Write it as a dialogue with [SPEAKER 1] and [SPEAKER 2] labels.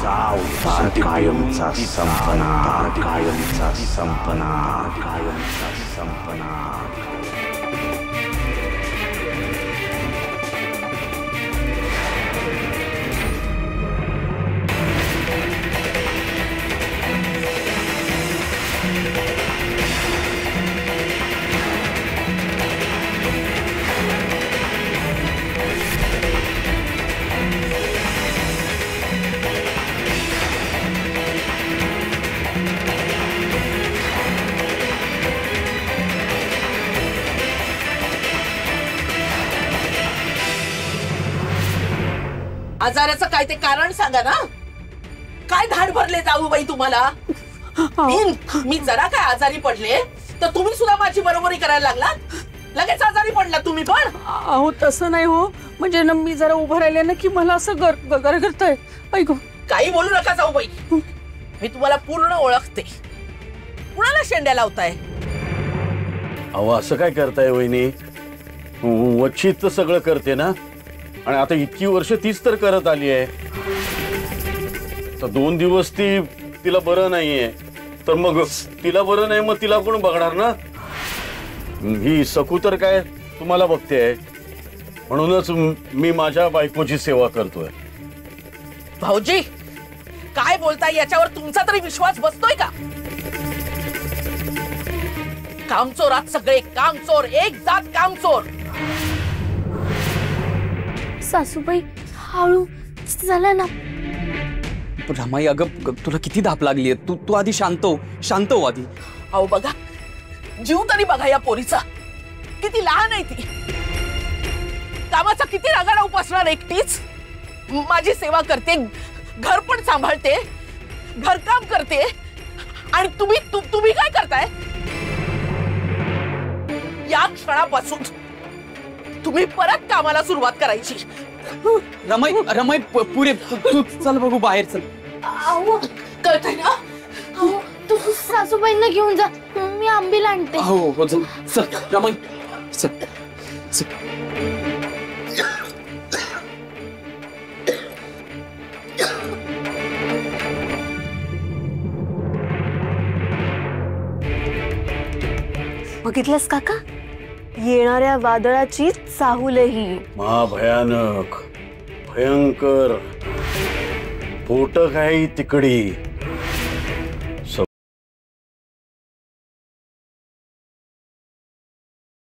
[SPEAKER 1] कायमचा संपना, कायमचा संपना, कायमचा संपना.
[SPEAKER 2] आजाराचं काय ते कारण सांगा ना. काय धाड भरले जाऊ बाई तुम्हाला. मी जरा काय आजारी पडले तर तुम्ही सुद्धा माझी बरोबरी करायला लागलात. लगेच आजारी पडला तुम्ही पण.
[SPEAKER 3] अहो तसं नाही हो, म्हणजे ना मी जरा उभं राहिले ना की मला असं गरगरतंय. ऐकू
[SPEAKER 2] काही बोलू नका जाऊ बाई. मी तुम्हाला पूर्ण ओळखते. कुणाला शेंड्या लावताय.
[SPEAKER 4] अहो असं काय करताय वहिनी. वच्छित सगळं करते ना, आणि आता इतकी वर्ष तीच तर करत आली आहे. तर 2 दिवस तिला बरं नाहीये, तर मग तिला बरं नाही मग तिला कोण बघणार ना. ही सकू तर काय तुम्हाला बघते, म्हणूनच मी माझ्या बायकोची सेवा करतोय.
[SPEAKER 2] भाऊजी काय बोलताय याच्यावर तुमचा तरी विश्वास बसतोय का. कामचोरात सगळे कामचोर, एक जात कामचोर.
[SPEAKER 5] सासूबाई हळू झाला ना.
[SPEAKER 6] रमाई अगं तुला किती धाप लागली. तू आधी शांत हो आधी.
[SPEAKER 2] अहो बघा, जीव तरी बघा या पोरीचा. किती लहान आहे ती. कामाचा किती रागाला उपासणार एकटीच. माझी सेवा करते, घर पण सांभाळते, घरकाम करते, आणि तुम्ही काय करताय. या क्षणापासून तुम्ही परत कामाला सुरुवात करायची.
[SPEAKER 6] रमाई पुरे तू चल बघू बाहेर चल.
[SPEAKER 2] कळतंय ना.
[SPEAKER 5] तू सासूबाईंना घेऊन जा, मी आंबील आणते.
[SPEAKER 6] हो चल चल रमाई चल चल.
[SPEAKER 5] बघितलंस काका, येणाऱ्या वादळाची चाहूलही.
[SPEAKER 4] महाभयानक, भयंकर, स्फोटक आहे तिकडी.